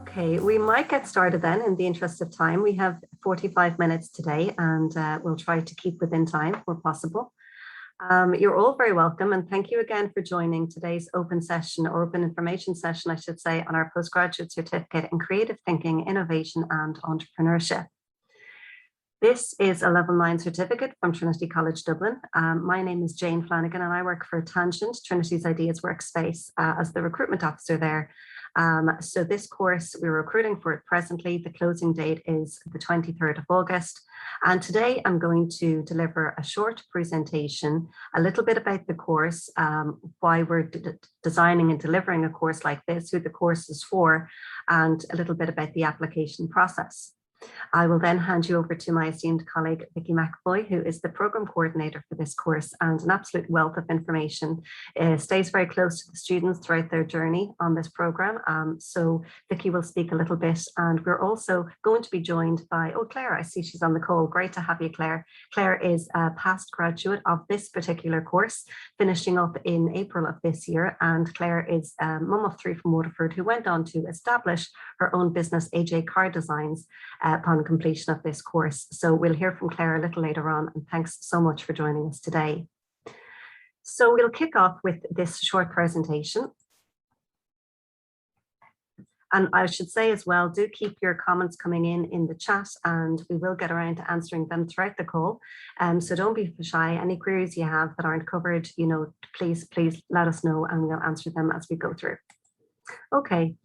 Okay, we might get started then in the interest of time. We have 45 minutes today and we'll try to keep within time where possible. You're all very welcome and thank you again for joining today's open session or open information session, I should say, on our postgraduate certificate in creative thinking, innovation and entrepreneurship. This is a level 9 certificate from Trinity College Dublin. My name is Jane Flanagan and I work for Tangent, Trinity's Ideas Workspace, as the recruitment officer there. So this course, we're recruiting for it presently. The closing date is the 23rd of August. And today I'm going to deliver a short presentation, a little bit about the course, why we're designing and delivering a course like this, who the course is for, and a little bit about the application process. I will then hand you over to my esteemed colleague, Vicky McAvoy, who is the program coordinator for this course and an absolute wealth of information. Stays very close to the students throughout their journey on this program. So Vicky will speak a little bit, and we're also going to be joined by, Claire, I see she's on the call. Great to have you, Claire. Claire is a past graduate of this particular course, finishing up in April of this year. And Claire is a mum of 3 from Waterford who went on to establish her own business, AJ Car Designs, upon completion of this course. So we'll hear from Claire a little later on, and thanks so much for joining us today. So we'll kick off with this short presentation. And I should say as well, do keep your comments coming in the chat, and we will get around to answering them throughout the call. So don't be shy. Any queries you have that aren't covered, please let us know and we'll answer them as we go through. Okay.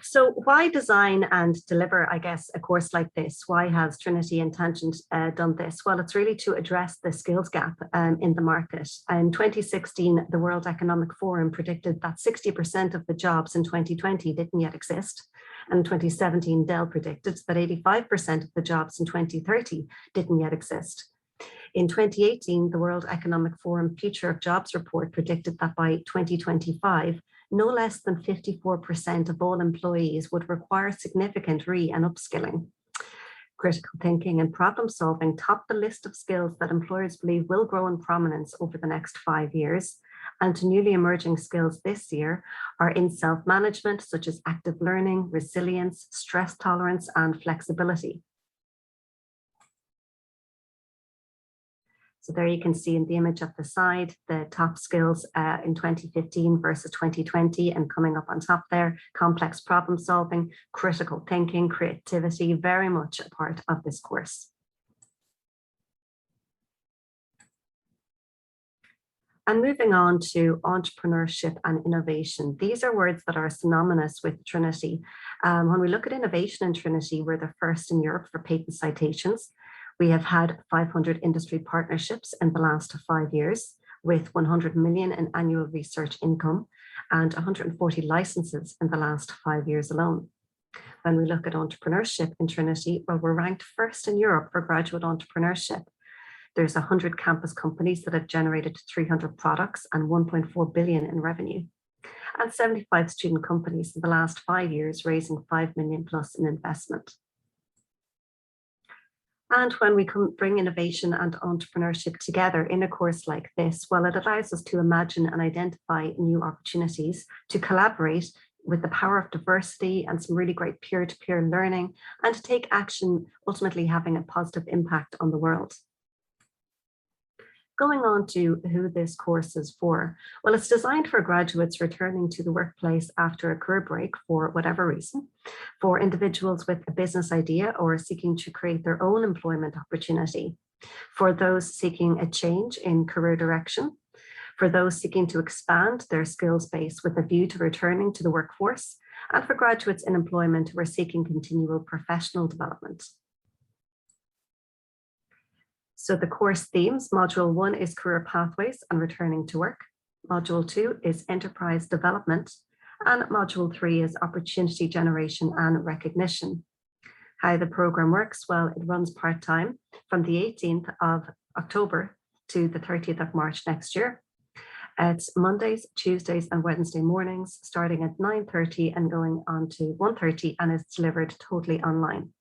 So why design and deliver, I guess, a course like this? Why has Trinity and Tangent done this? Well, it's really to address the skills gap in the market. In 2016, the World Economic Forum predicted that 60% of the jobs in 2020 didn't yet exist. And in 2017, Dell predicted that 85% of the jobs in 2030 didn't yet exist. In 2018, the World Economic Forum Future of Jobs report predicted that by 2025, no less than 54% of all employees would require significant re- and upskilling. Critical thinking and problem solving top the list of skills that employers believe will grow in prominence over the next 5 years. And newly emerging skills this year are in self-management, such as active learning, resilience, stress tolerance, and flexibility. So there you can see in the image at the side, the top skills in 2015 versus 2020, and coming up on top there, complex problem solving, critical thinking, creativity, very much a part of this course. And moving on to entrepreneurship and innovation. These are words that are synonymous with Trinity. When we look at innovation in Trinity, we're the first in Europe for patent citations. We have had 500 industry partnerships in the last 5 years with 100 million in annual research income and 140 licenses in the last 5 years alone. When we look at entrepreneurship in Trinity, well, we're ranked first in Europe for graduate entrepreneurship. There's 100 campus companies that have generated 300 products and 1.4 billion in revenue, and 75 student companies in the last 5 years raising 5 million plus in investment. And when we bring innovation and entrepreneurship together in a course like this, well, it allows us to imagine and identify new opportunities, to collaborate with the power of diversity and some really great peer-to-peer learning, and to take action, ultimately having a positive impact on the world. Going on to who this course is for. Well, it's designed for graduates returning to the workplace after a career break for whatever reason, for individuals with a business idea or seeking to create their own employment opportunity, for those seeking a change in career direction, for those seeking to expand their skills base with a view to returning to the workforce, and for graduates in employment who are seeking continual professional development. So the course themes, Module 1 is Career Pathways and Returning to Work. Module 2 is Enterprise Development. And Module 3 is Opportunity Generation and Recognition. How the program works, well, it runs part-time from the 18th of October to the 30th of March next year. It's Mondays, Tuesdays and Wednesday mornings, starting at 9:30 and going on to 1:30, and it's delivered totally online.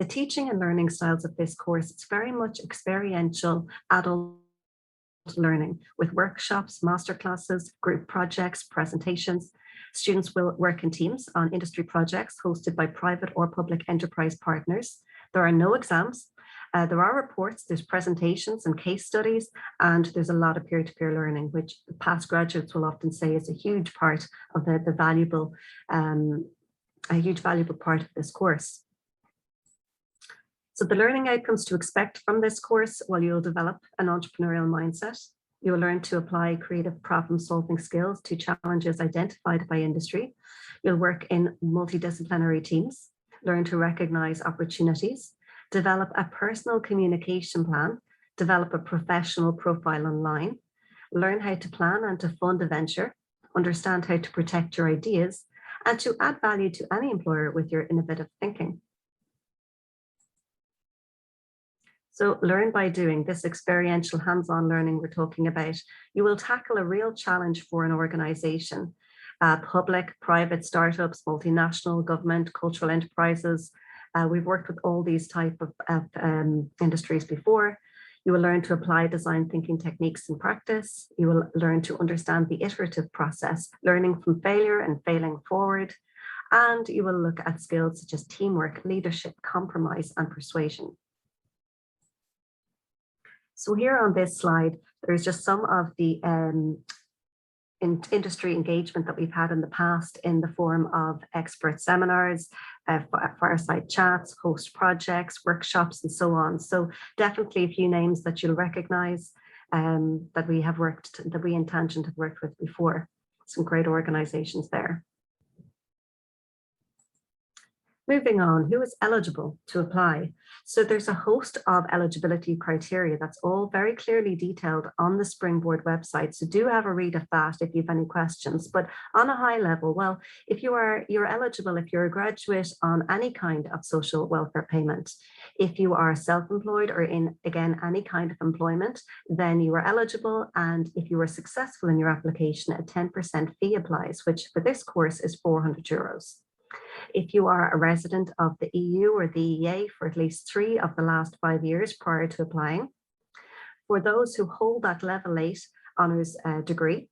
The teaching and learning styles of this course, it's very much experiential adult learning with workshops, masterclasses, group projects, presentations, Students will work in teams on industry projects hosted by private or public enterprise partners. There are no exams. There are reports, there's presentations and case studies, and there's a lot of peer-to-peer learning, which past graduates will often say is a huge part of the valuable, a huge valuable part of this course. So the learning outcomes to expect from this course, well, you'll develop an entrepreneurial mindset. You'll learn to apply creative problem-solving skills to challenges identified by industry. You'll work in multidisciplinary teams, learn to recognize opportunities, develop a personal communication plan, develop a professional profile online, learn how to plan and to fund a venture, understand how to protect your ideas, and to add value to any employer with your innovative thinking. So learn by doing, this experiential hands-on learning we're talking about. You will tackle a real challenge for an organization, public, private, startups, multinational, government, cultural enterprises. We've worked with all these type of industries before. You will learn to apply design thinking techniques in practice. You will learn to understand the iterative process, learning from failure and failing forward. And you will look at skills such as teamwork, leadership, compromise, and persuasion. So here on this slide, there's just some of the industry engagement that we've had in the past in the form of expert seminars, fireside chats, host projects, workshops, and so on. So definitely a few names that you'll recognize that we in Tangent have worked with before. Some great organizations there. Moving on, who is eligible to apply? So there's a host of eligibility criteria that's all very clearly detailed on the Springboard website. So do have a read of that if you have any questions. But on a high level, well, if you're eligible, if you're a graduate on any kind of social welfare payment, if you are self-employed or in, again, any kind of employment, then you are eligible. And if you are successful in your application, a 10% fee applies, which for this course is €400. If you are a resident of the EU or the EEA for at least 3 of the last 5 years prior to applying, for those who hold that level 8 honours degree,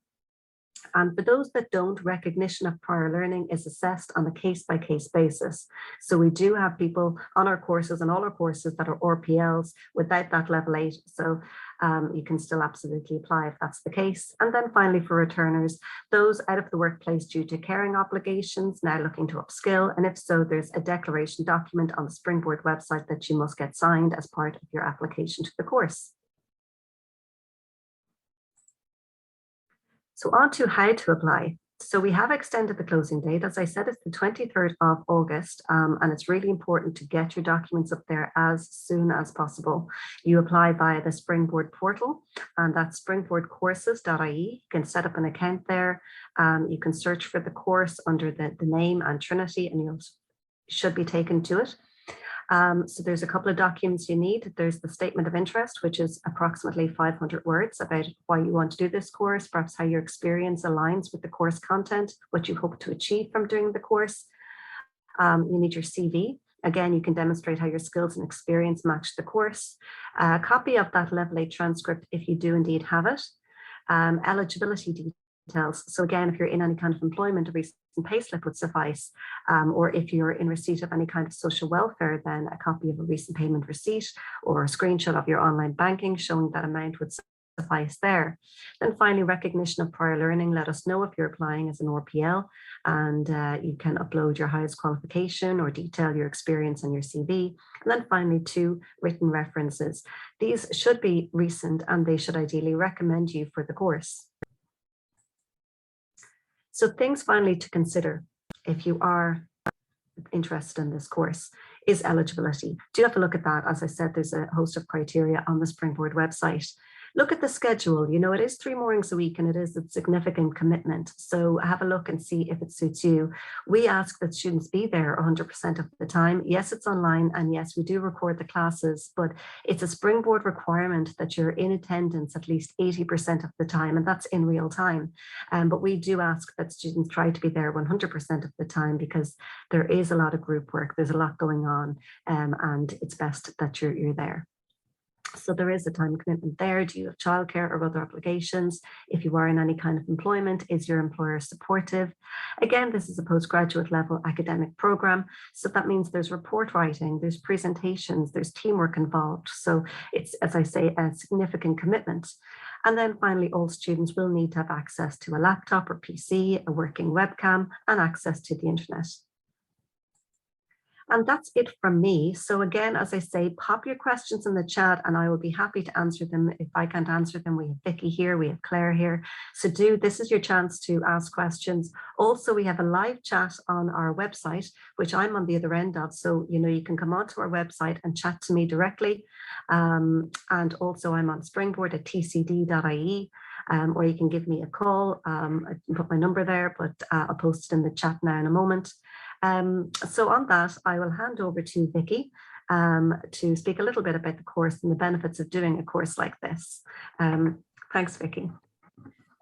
and for those that don't, recognition of prior learning is assessed on a case-by-case basis. So we do have people on our courses and all our courses that are RPLs without that level 8. So you can still absolutely apply if that's the case. And then finally for returners, those out of the workplace due to caring obligations, now looking to upskill. And if so, there's a declaration document on the Springboard website that you must get signed as part of your application to the course. So on to how to apply. So we have extended the closing date. As I said, it's the 23rd of August, and it's really important to get your documents up there as soon as possible. You apply via the Springboard portal, and that's springboardcourses.ie. You can set up an account there. You can search for the course under the name and Trinity, and you should be taken to it. So there's a couple of documents you need. There's the statement of interest, which is approximately 500 words about why you want to do this course, perhaps how your experience aligns with the course content, what you hope to achieve from doing the course. You need your CV. Again, you can demonstrate how your skills and experience match the course. A copy of that level 8 transcript, if you do indeed have it. Eligibility details. So again, if you're in any kind of employment, a recent payslip would suffice, or if you're in receipt of any kind of social welfare, then a copy of a recent payment receipt or a screenshot of your online banking showing that amount would suffice there. Then finally, recognition of prior learning. Let us know if you're applying as an RPL, and you can upload your highest qualification or detail your experience on your CV. And then finally, 2 written references. These should be recent and they should ideally recommend you for the course. So things finally to consider if you are interested in this course is eligibility. Do have a look at that. As I said, there's a host of criteria on the Springboard website. Look at the schedule. You know, it is 3 mornings a week and it is a significant commitment. So have a look and see if it suits you. We ask that students be there 100% of the time. Yes, it's online, and yes, we do record the classes, but it's a Springboard requirement that you're in attendance at least 80% of the time, and that's in real time. But we do ask that students try to be there 100% of the time because there is a lot of group work, there's a lot going on, and it's best that you're there. So there is a time commitment there. Do you have childcare or other obligations? If you are in any kind of employment, is your employer supportive? Again, this is a postgraduate level academic program. So that means there's report writing, there's presentations, there's teamwork involved. So it's, as I say, a significant commitment. And then finally, all students will need to have access to a laptop or PC, a working webcam, and access to the internet. And that's it from me. So again, as I say, pop your questions in the chat and I will be happy to answer them. If I can't answer them, we have Vicky here, we have Claire here. So this is your chance to ask questions. Also, we have a live chat on our website, which I'm on the other end of. So, you can come onto our website and chat to me directly. And also I'm on Springboard at tcd.ie. Or you can give me a call. I can put my number there, but I'll post it in the chat now in a moment. So on that, I will hand over to Vicky to speak a little bit about the course and the benefits of doing a course like this. Thanks, Vicky.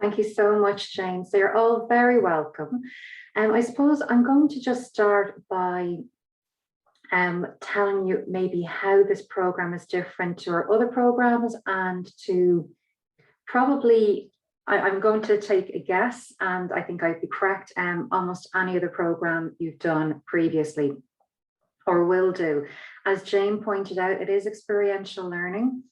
Thank you so much, Jane. So you're all very welcome. I suppose I'm going to just start by telling you maybe how this program is different to our other programs, and to probably, I'm going to take a guess, and I think I'd be correct, almost any other program you've done previously or will do. As Jane pointed out, it is experiential learning,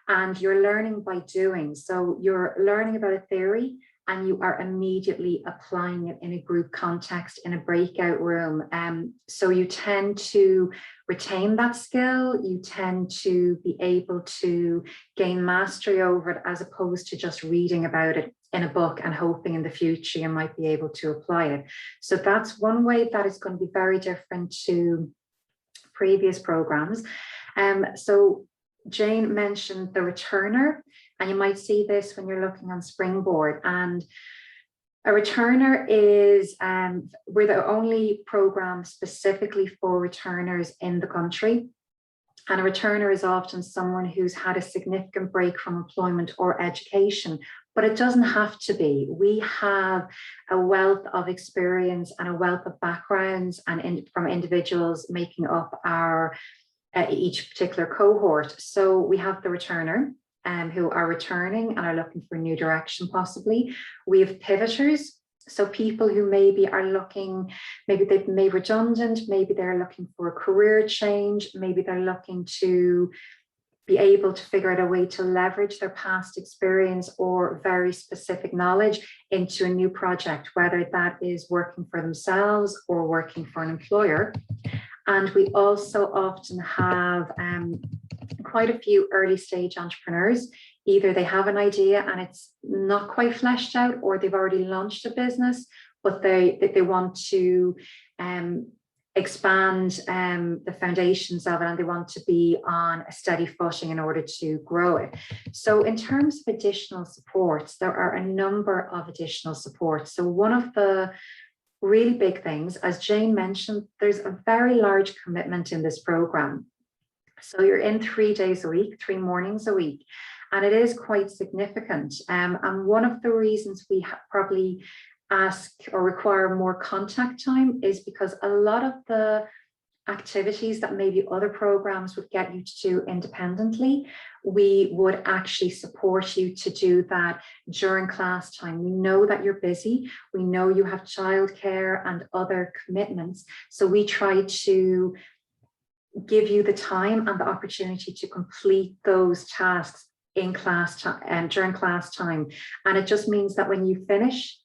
and you're learning by doing. So you're learning about a theory and you are immediately applying it in a group context in a breakout room. So you tend to retain that skill, you tend to be able to gain mastery over it, as opposed to just reading about it in a book and hoping in the future you might be able to apply it. So that's one way that is going to be very different to previous programs. So Jane mentioned the returner, and you might see this when you're looking on Springboard. And a returner is, we're the only program specifically for returners in the country. And a returner is often someone who's had a significant break from employment or education, but it doesn't have to be. We have a wealth of experience and a wealth of backgrounds and from individuals making up our each particular cohort. So we have the returner who are returning and are looking for a new direction possibly. We have pivoters, so people who maybe are looking, maybe they've been made redundant, maybe they're looking for a career change, maybe they're looking to be able to figure out a way to leverage their past experience or very specific knowledge into a new project, whether that is working for themselves or working for an employer. And we also often have quite a few early stage entrepreneurs. Either they have an idea and it's not quite fleshed out, or they've already launched a business, but they want to expand the foundations of it, and they want to be on a steady footing in order to grow it. So in terms of additional supports, there are a number of additional supports. So one of the really big things, as Jane mentioned, there's a very large commitment in this program. So you're in 3 days a week, 3 mornings a week, and it is quite significant. And one of the reasons we probably ask or require more contact time is because a lot of the activities that maybe other programs would get you to do independently, we would actually support you to do that during class time. We know that you're busy. We know you have childcare and other commitments. So we try to give you the time and the opportunity to complete those tasks in class time and during class time. And it just means that when you finish,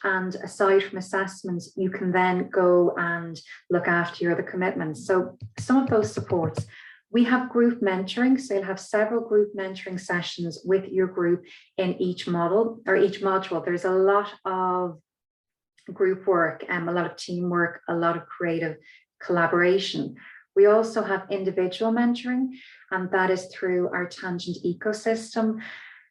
and aside from assessments, you can then go and look after your other commitments. So some of those supports, we have group mentoring. So you'll have several group mentoring sessions with your group in each model or each module. There's a lot of group work and a lot of teamwork, a lot of creative collaboration. We also have individual mentoring, and that is through our Tangent ecosystem.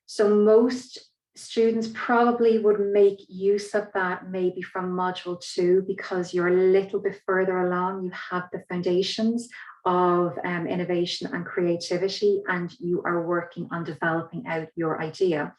So most students probably would make use of that maybe from module 2, because you're a little bit further along, you have the foundations of innovation and creativity, and you are working on developing out your idea.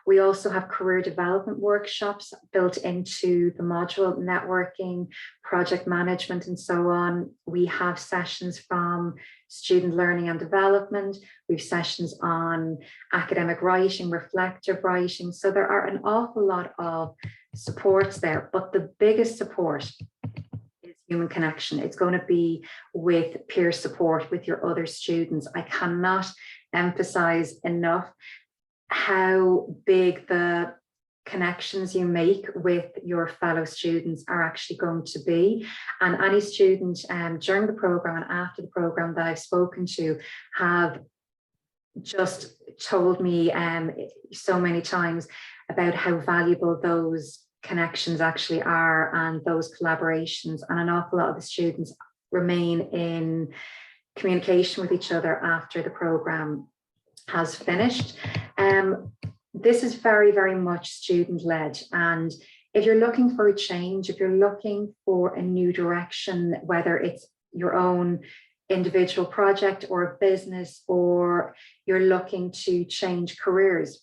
We also have career development workshops built into the module, networking, project management, and so on. We have sessions from student learning and development. We have sessions on academic writing, reflective writing. So there are an awful lot of supports there, but the biggest support is human connection. It's going to be with peer support with your other students. I cannot emphasize enough how big the connections you make with your fellow students are actually going to be. And any student during the program and after the program that I've spoken to have just told me so many times about how valuable those connections actually are and those collaborations. And an awful lot of the students remain in communication with each other after the program has finished. This is very, very much student-led. And if you're looking for a change, if you're looking for a new direction, whether it's your own individual project or a business, or you're looking to change careers,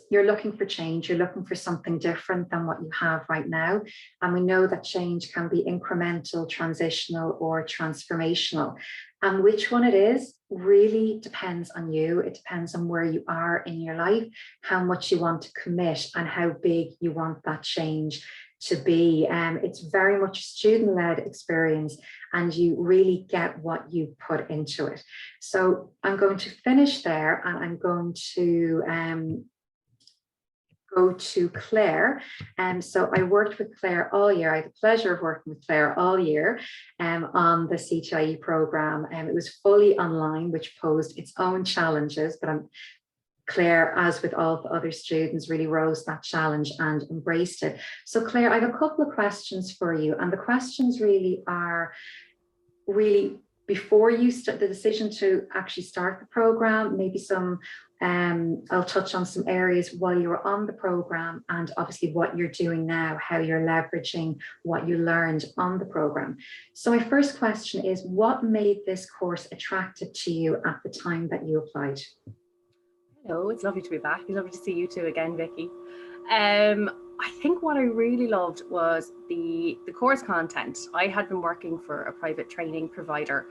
you're looking for change, you're looking for something different than what you have right now. And we know that change can be incremental, transitional, or transformational. And which one it is really depends on you. It depends on where you are in your life, how much you want to commit, and how big you want that change to be. It's very much a student-led experience, and you really get what you put into it. So I'm going to finish there, and I'm going to go to Claire. So I worked with Claire all year. I had the pleasure of working with Claire all year on the CTIE program. It was fully online, which posed its own challenges, but Claire, as with all the other students, really rose that challenge and embraced it. So Claire, I have a couple of questions for you. And the questions really are before you start the decision to actually start the program, maybe some, I'll touch on some areas while you were on the program, and obviously what you're doing now, how you're leveraging what you learned on the program. So my first question is, what made this course attractive to you at the time that you applied? Hello, it's lovely to be back. It's lovely to see you too again, Vicky. I think what I really loved was the course content. I had been working for a private training provider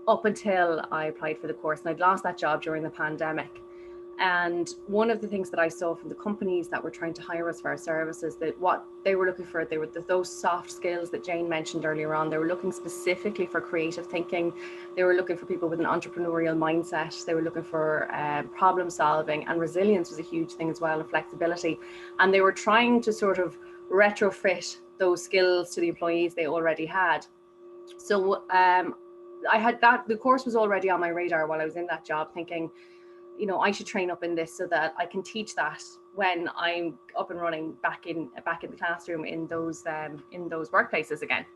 up until I applied for the course, and I'd lost that job during the pandemic. And one of the things that I saw from the companies that were trying to hire us for our services, that what they were looking for, they were those soft skills that Jane mentioned earlier on. They were looking specifically for creative thinking. They were looking for people with an entrepreneurial mindset. They were looking for problem solving, and resilience was a huge thing as well, and flexibility. And they were trying to sort of retrofit those skills to the employees they already had. So I had that, the course was already on my radar while I was in that job, thinking, you know, I should train up in this so that I can teach that when I'm up and running back in the classroom in those workplaces again.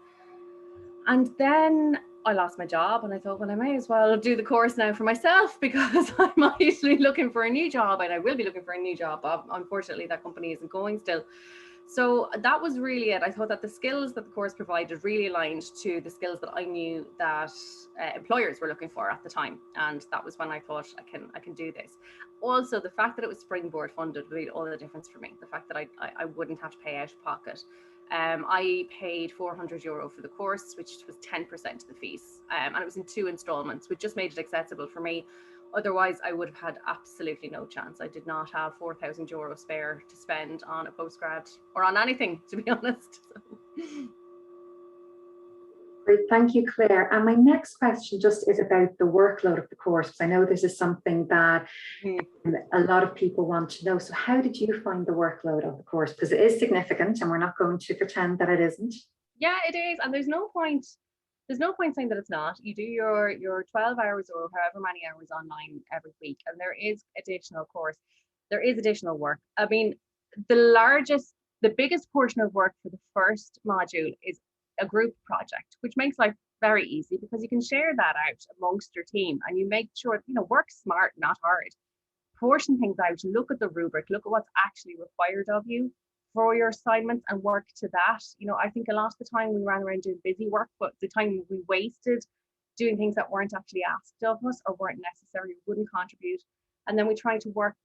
And then I lost my job, and I thought, well, I may as well do the course now for myself, because I'm obviously looking for a new job, and I will be looking for a new job. Unfortunately, that company isn't going still. So that was really it. I thought that the skills that the course provided really aligned to the skills that I knew that employers were looking for at the time. And that was when I thought, I can do this. Also, the fact that it was Springboard funded made all the difference for me. The fact that I wouldn't have to pay out of pocket. I paid €400 for the course, which was 10% of the fees. And it was in 2 installments, which just made it accessible for me. Otherwise, I would have had absolutely no chance. I did not have €4,000 spare to spend on a postgrad or on anything, to be honest. Great, thank you, Claire. And my next question just is about the workload of the course, because I know this is something that a lot of people want to know. So how did you find the workload of the course? Because it is significant, and we're not going to pretend that it isn't. Yeah, it is. And there's no point saying that it's not. You do your 12 hours or however many hours online every week, and there is additional work. I mean, the biggest portion of work for the first module is a group project, which makes life very easy, because you can share that out amongst your team, and you make sure, work smart, not hard. Portion things out, look at the rubric, look at what's actually required of you for your assignments, and work to that. I think a lot of the time we ran around doing busy work, but the time we wasted doing things that weren't actually asked of us or weren't necessary, wouldn't contribute. And then we tried to work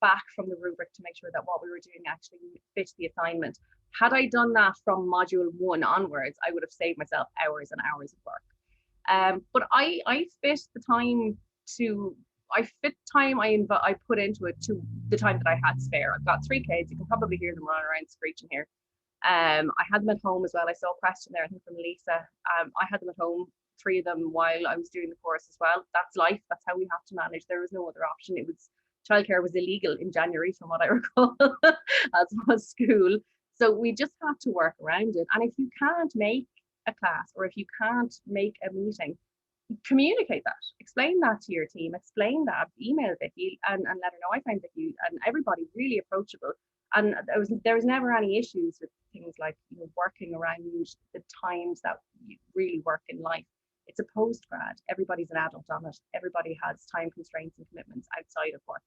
back from the rubric to make sure that what we were doing actually fit the assignment. Had I done that from module 1 onwards, I would have saved myself hours and hours of work. But I fit the time I put into it to the time that I had spare. I've got 3 kids. You can probably hear them running around screeching here. I had them at home as well. I saw a question there, I think from Lisa. I had them at home, 3 of them, while I was doing the course as well. That's life. That's how we have to manage. There was no other option. Childcare was illegal in January, from what I recall, as was school. So we just have to work around it. And if you can't make a class, or if you can't make a meeting, communicate that, explain that to your team, explain that, email Vicky and let her know. I find Vicky and everybody really approachable, and there was never any issues with things like, you know, working around the times that you really work in life. It's a postgrad, everybody's an adult on it, everybody has time constraints and commitments outside of work.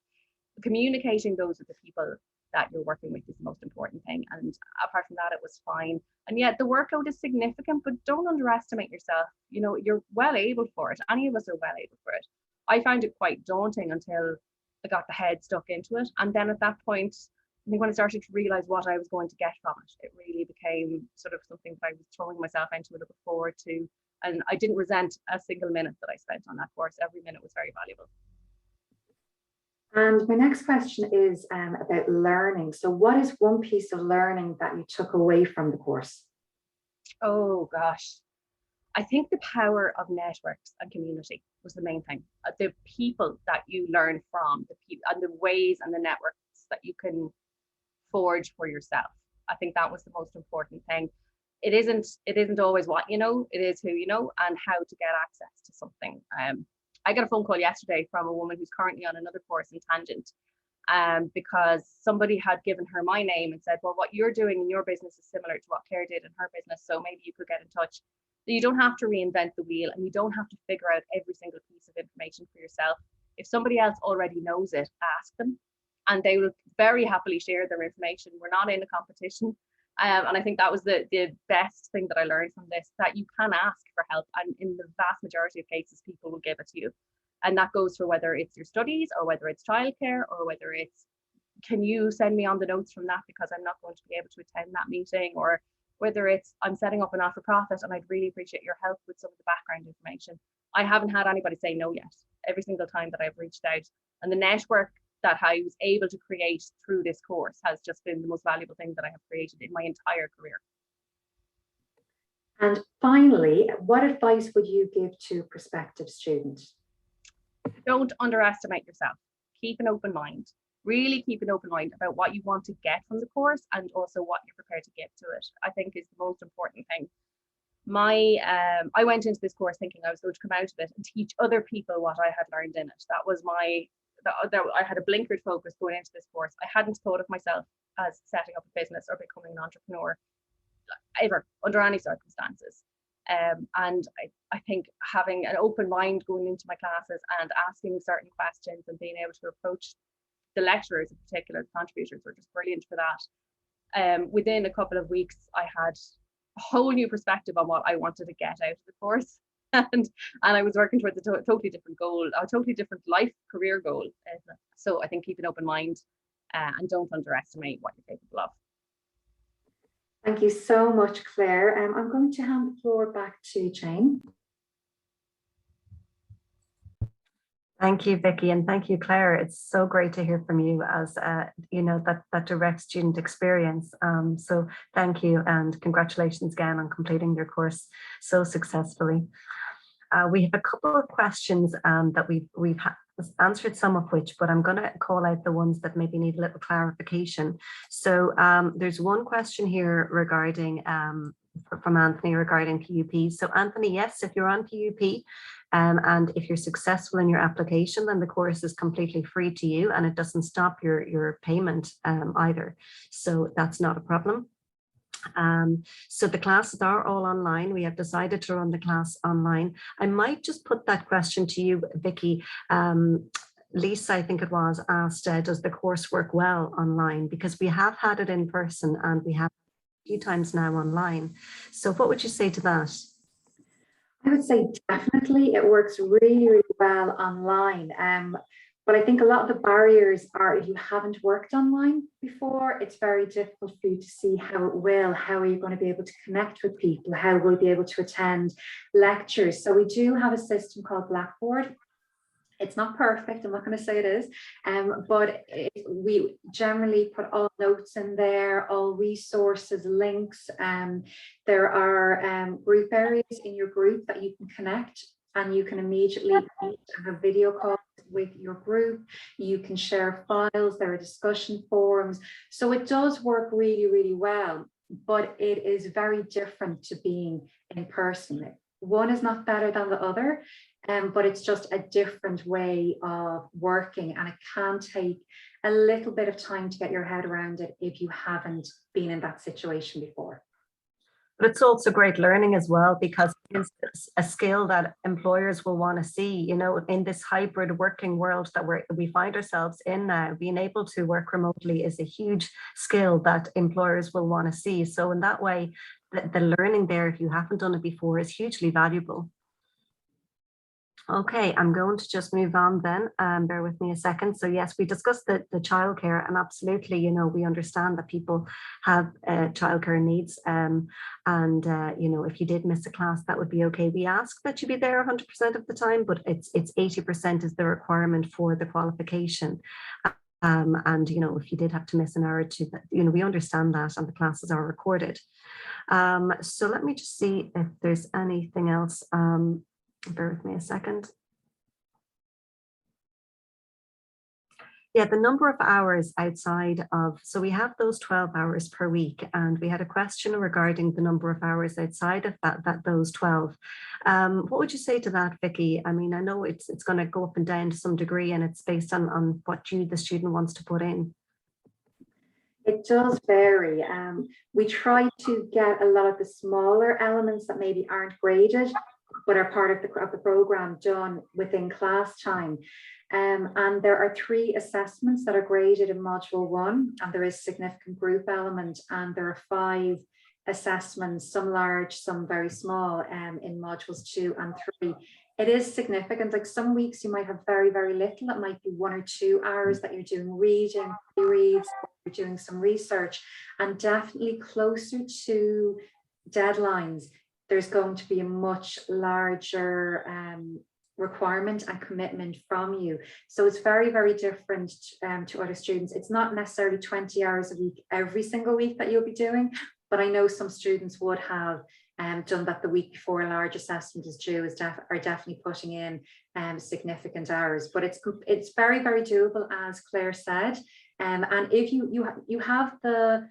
Communicating those with the people that you're working with is the most important thing, and apart from that, it was fine. And yet the workload is significant, but don't underestimate yourself. You know, you're well able for it. Any of us are well able for it. I found it quite daunting until I got the head stuck into it, and then at that point, I think when I started to realize what I was going to get from it, it really became sort of something that I was throwing myself into and looking forward to, and I didn't resent a single minute that I spent on that course. Every minute was very valuable. And my next question is about learning. So what is one piece of learning that you took away from the course? Oh gosh, I think the power of networks and community was the main thing. The people that you learn from, the people and the ways and the networks that you can forge for yourself. I think that was the most important thing. It isn't always what you know, it is who you know and how to get access to something. I got a phone call yesterday from a woman who's currently on another course in Tangent, because somebody had given her my name and said, well, what you're doing in your business is similar to what Claire did in her business, so maybe you could get in touch. You don't have to reinvent the wheel, and you don't have to figure out every single piece of information for yourself. If somebody else already knows it, ask them, and they will very happily share their information. We're not in a competition. And I think that was the best thing that I learned from this, that you can ask for help, and in the vast majority of cases, people will give it to you. And that goes for whether it's your studies or whether it's childcare or whether it's, can you send me on the notes from that because I'm not going to be able to attend that meeting, or whether it's, I'm setting up a not-for-profit and I'd really appreciate your help with some of the background information. I haven't had anybody say no yet, every single time that I've reached out. And the network that I was able to create through this course has just been the most valuable thing that I have created in my entire career. And finally, what advice would you give to prospective students? Don't underestimate yourself. Keep an open mind. Really keep an open mind about what you want to get from the course, and also what you're prepared to give to it, I think is the most important thing. I went into this course thinking I was going to come out of it and teach other people what I had learned in it. That was I had a blinkered focus going into this course. I hadn't thought of myself as setting up a business or becoming an entrepreneur ever, under any circumstances. And I think having an open mind going into my classes and asking certain questions and being able to approach the lecturers in particular, the contributors, were just brilliant for that. Within a couple of weeks, I had a whole new perspective on what I wanted to get out of the course. And I was working towards a totally different goal, a totally different life career goal. So I think keep an open mind and don't underestimate what you're capable of. Thank you so much, Claire. I'm going to hand the floor back to Jane. Thank you, Vicky, and thank you, Claire. It's so great to hear from you, as you know, that direct student experience. So thank you, and congratulations again on completing your course so successfully. We have a couple of questions that we've answered, some of which, but I'm going to call out the ones that maybe need a little clarification. So there's one question here regarding from Anthony regarding PUP. So Anthony, yes, if you're on PUP and if you're successful in your application, then the course is completely free to you and it doesn't stop your payment either. So that's not a problem. So the classes are all online. We have decided to run the class online. I might just put that question to you, Vicky. Lisa, I think it was, asked, does the course work well online? Because we have had it in person and we have a few times now online. So what would you say to that? I would say definitely it works really, really well online. But I think a lot of the barriers are if you haven't worked online before, it's very difficult for you to see how it will, how are you going to be able to connect with people, how will you be able to attend lectures. So we do have a system called Blackboard. It's not perfect, I'm not going to say it is, but we generally put all notes in there, all resources, links. There are group areas in your group that you can connect, and you can immediately have a video call with your group. You can share files, there are discussion forums. So it does work really, really well, but it is very different to being in person. One is not better than the other. But it's just a different way of working, and it can take a little bit of time to get your head around it if you haven't been in that situation before. But it's also great learning as well, because it's a skill that employers will want to see, you know, in this hybrid working world that we find ourselves in now. Being able to work remotely is a huge skill that employers will want to see. So in that way, the learning there, if you haven't done it before, is hugely valuable. Okay, I'm going to just move on then. Bear with me a second. So yes, we discussed the childcare, and absolutely, you know, we understand that people have childcare needs. You know, if you did miss a class, that would be okay. We ask that you be there 100% of the time, but it's 80% is the requirement for the qualification. And, you know, if you did have to miss an hour or two, you know, we understand that, and the classes are recorded. So let me just see if there's anything else. Bear with me a second. Yeah, the number of hours outside of, so we have those 12 hours per week, and we had a question regarding the number of hours outside of those 12. What would you say to that, Vicky? I mean, I know it's going to go up and down to some degree, and it's based on what the student wants to put in. It does vary. We try to get a lot of the smaller elements that maybe aren't graded, but are part of the program done within class time. And there are 3 assessments that are graded in module 1, and there is significant group element, and there are 5 assessments, some large, some very small, in modules 2 and 3. It is significant. Like some weeks you might have very, very little. It might be 1 or 2 hours that you're doing reading, reads, you're doing some research, and definitely closer to deadlines, there's going to be a much larger requirement and commitment from you. So it's very, very different to other students. It's not necessarily 20 hours a week every single week that you'll be doing, but I know some students would have done that the week before a large assessment is due, are definitely putting in significant hours. But it's very, very doable, as Claire said. And if you have the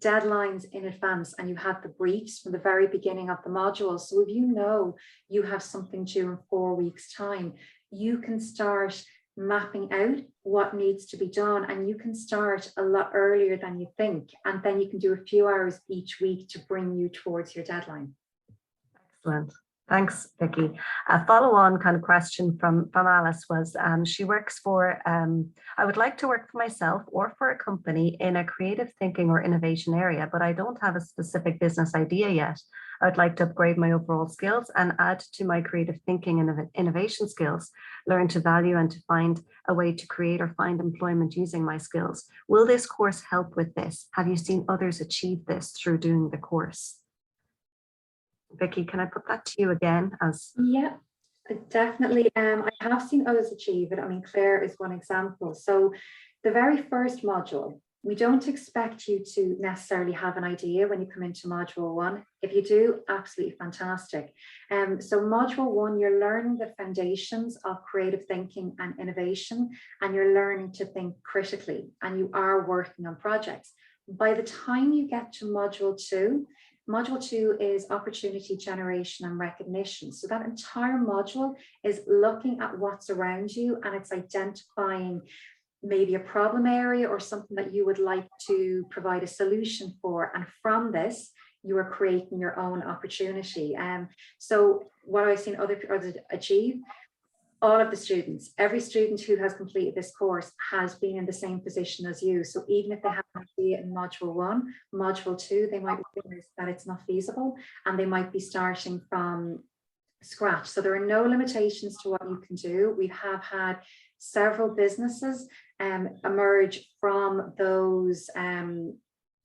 deadlines in advance, and you have the briefs from the very beginning of the module. So if you know you have something due in 4 weeks' time, you can start mapping out what needs to be done, and you can start a lot earlier than you think, and then you can do a few hours each week to bring you towards your deadline. Excellent. Thanks, Vicky. A follow-on kind of question from Alice was, she works for, I would like to work for myself or for a company in a creative thinking or innovation area, but I don't have a specific business idea yet. I would like to upgrade my overall skills and add to my creative thinking and innovation skills, learn to value and to find a way to create or find employment using my skills. Will this course help with this? Have you seen others achieve this through doing the course? Vicky, can I put that to you again? Yeah, definitely. I have seen others achieve it. I mean, Claire is one example. So the very first module, we don't expect you to necessarily have an idea when you come into module 1. If you do, absolutely fantastic. So module 1, you're learning the foundations of creative thinking and innovation, and you're learning to think critically, and you are working on projects. By the time you get to module 2, Module 2 is opportunity generation and recognition. So that entire module is looking at what's around you, and it's identifying maybe a problem area or something that you would like to provide a solution for. And from this, you are creating your own opportunity. So what I've seen others achieve, all of the students, every student who has completed this course has been in the same position as you. So even if they have an idea in module 1, module 2, they might realize that it's not feasible, and they might be starting from scratch. So there are no limitations to what you can do. We have had several businesses emerge from those, from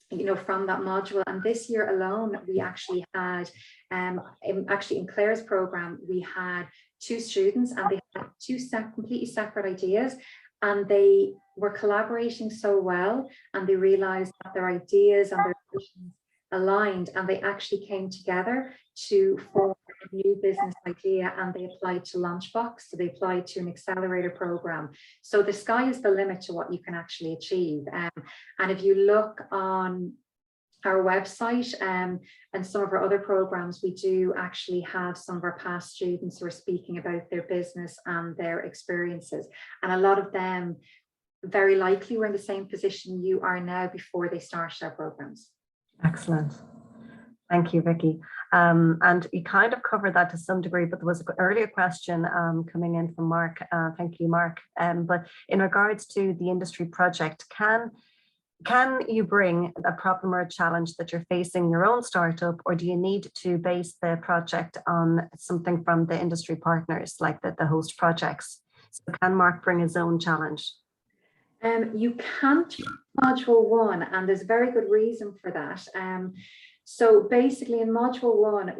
that module. And this year alone, we actually had, in Claire's program, we had 2 students, and they had 2 completely separate ideas, and they were collaborating so well, and they realized that their ideas and their visions aligned, and they actually came together to form a new business idea, and they applied to Launchbox. So they applied to an accelerator program. So the sky is the limit to what you can actually achieve. And if you look on our website and some of our other programs, we do actually have some of our past students who are speaking about their business and their experiences. And a lot of them very likely were in the same position you are now before they started our programs. Excellent. Thank you, Vicky. And you kind of covered that to some degree, but there was an earlier question coming in from Mark. Thank you, Mark. But in regards to the industry project, can you bring a problem or a challenge that you're facing in your own startup, or do you need to base the project on something from the industry partners, like the host projects? So can Mark bring his own challenge? You can't module 1, and there's a very good reason for that. So basically in module 1, and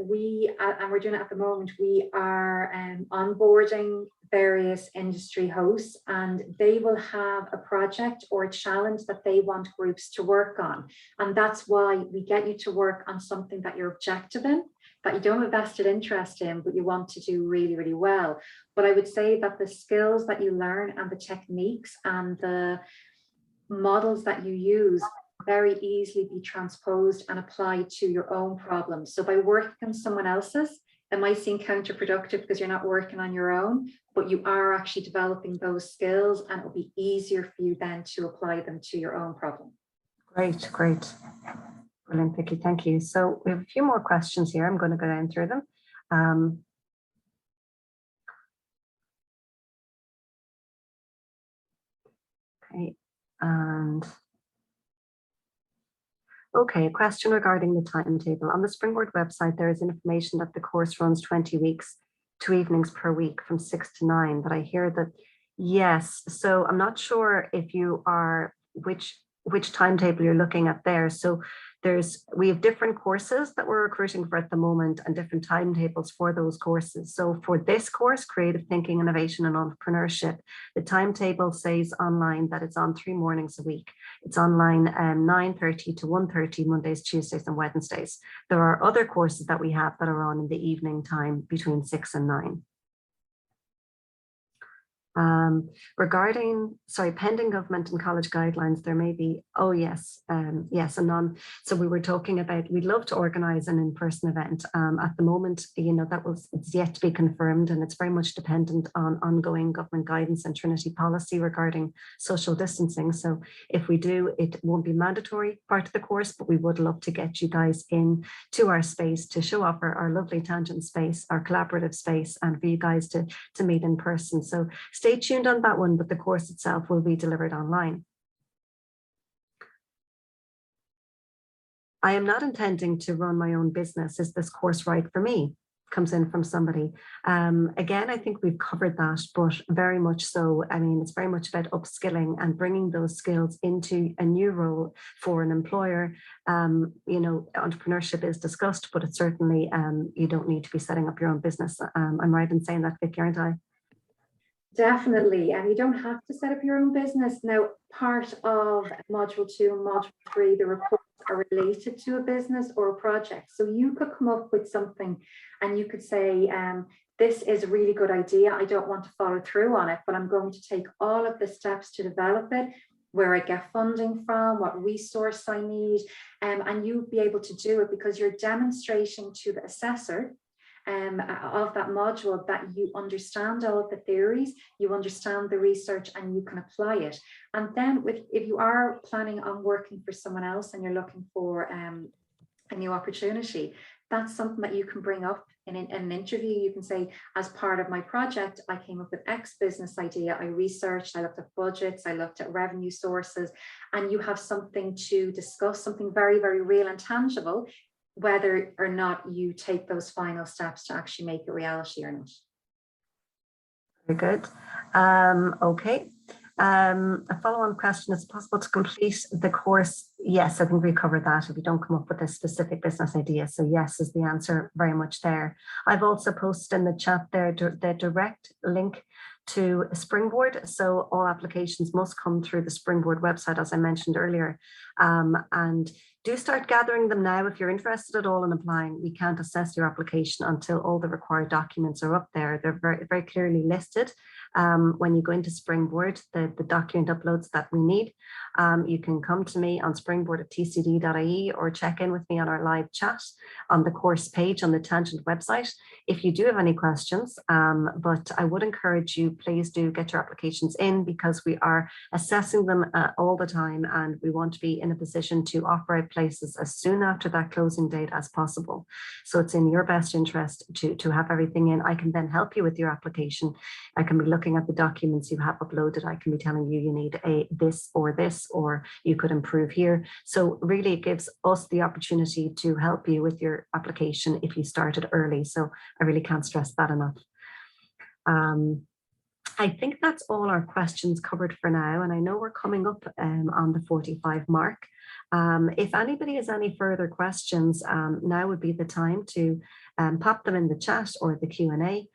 we're doing it at the moment, we are onboarding various industry hosts, and they will have a project or a challenge that they want groups to work on. And that's why we get you to work on something that you're objective in, that you don't have a vested interest in, but you want to do really, really well. But I would say that the skills that you learn and the techniques and the models that you use very easily be transposed and applied to your own problems. So by working on someone else's, it might seem counterproductive because you're not working on your own, but you are actually developing those skills, and it'll be easier for you then to apply them to your own problem. Great, great. Brilliant, Vicky, thank you. So we have a few more questions here. I'm going to go down through them. Okay, and okay, a question regarding the timetable. On the Springboard website, there is information that the course runs 20 weeks, 2 evenings per week from 6 to 9, but I hear that, yes. So I'm not sure if you are, which timetable you're looking at there. So we have different courses that we're recruiting for at the moment, and different timetables for those courses. So for this course, Creative Thinking, Innovation and Entrepreneurship, the timetable says online that it's on 3 mornings a week. It's online 9:30 to 1:30 Mondays, Tuesdays and Wednesdays. There are other courses that we have that are on in the evening time between 6 and 9. Regarding, pending government and college guidelines, there may be, oh yes, yes and none. So we were talking about, we'd love to organise an in-person event. At the moment, it's yet to be confirmed, and it's very much dependent on ongoing government guidance and Trinity policy regarding social distancing. So if we do, it won't be mandatory part of the course, but we would love to get you guys in to our space to show off our lovely tangent space, our collaborative space, and for you guys to meet in person. So stay tuned on that one, but the course itself will be delivered online. I am not intending to run my own business. Is this course right for me? Comes in from somebody. Again, I think we've covered that, but very much so. I mean, it's very much about upskilling and bringing those skills into a new role for an employer. Entrepreneurship is discussed, but it's certainly, you don't need to be setting up your own business. I'm right in saying that, Vicky, aren't I? Definitely, and you don't have to set up your own business. Now, part of module 2 and module 3, the reports are related to a business or a project. So you could come up with something and you could say, this is a really good idea. I don't want to follow through on it, but I'm going to take all of the steps to develop it, where I get funding from, what resource I need, and you'll be able to do it because you're demonstrating to the assessor of that module that you understand all of the theories, you understand the research, and you can apply it. And then if you are planning on working for someone else and you're looking for a new opportunity, that's something that you can bring up in an interview. You can say, as part of my project, I came up with X business idea. I researched, I looked at budgets, I looked at revenue sources, and you have something to discuss, something very, very real and tangible. whether or not you take those final steps to actually make it reality or not. Very good. Okay. A follow-on question, is it possible to complete the course? Yes, I think we covered that if you don't come up with a specific business idea. So yes is the answer, very much there. I've also posted in the chat there the direct link to Springboard. So all applications must come through the Springboard website, as I mentioned earlier. And do start gathering them now if you're interested at all in applying. We can't assess your application until all the required documents are up there. They're very, very clearly listed. When you go into Springboard, the document uploads that we need. You can come to me on springboard@tcd.ie or check in with me on our live chat on the course page on the Tangent website if you do have any questions. But I would encourage you, please do get your applications in, because we are assessing them all the time, and we want to be in a position to offer out places as soon after that closing date as possible. So it's in your best interest to have everything in. I can then help you with your application. I can be looking at the documents you have uploaded. I can be telling you need this, or you could improve here. So really it gives us the opportunity to help you with your application if you started early. So I really can't stress that enough. I think that's all our questions covered for now. And I know we're coming up on the 45 mark. If anybody has any further questions, now would be the time to pop them in the chat or the Q&A.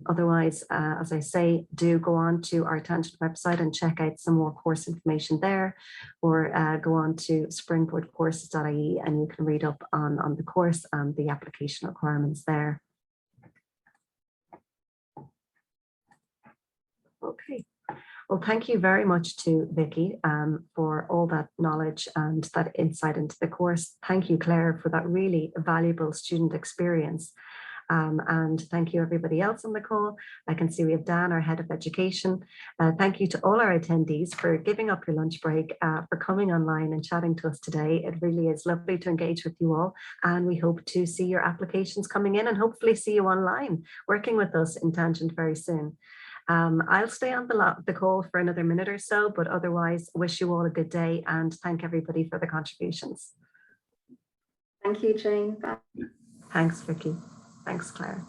Otherwise, as I say, do go on to our Tangent website and check out some more course information there, or go on to springboardcourses.ie and you can read up on the course and the application requirements there. Okay. Well, thank you very much to Vicky for all that knowledge and that insight into the course. Thank you, Claire, for that really valuable student experience. And thank you everybody else on the call. I can see we have Dan, our head of education. Thank you to all our attendees for giving up your lunch break, for coming online and chatting to us today. It really is lovely to engage with you all, and we hope to see your applications coming in and hopefully see you online working with us in Tangent very soon. I'll stay on the call for another minute or so, but otherwise wish you all a good day and thank everybody for the contributions. Thank you, Jane. Bye. Thanks, Vicky. Thanks, Claire.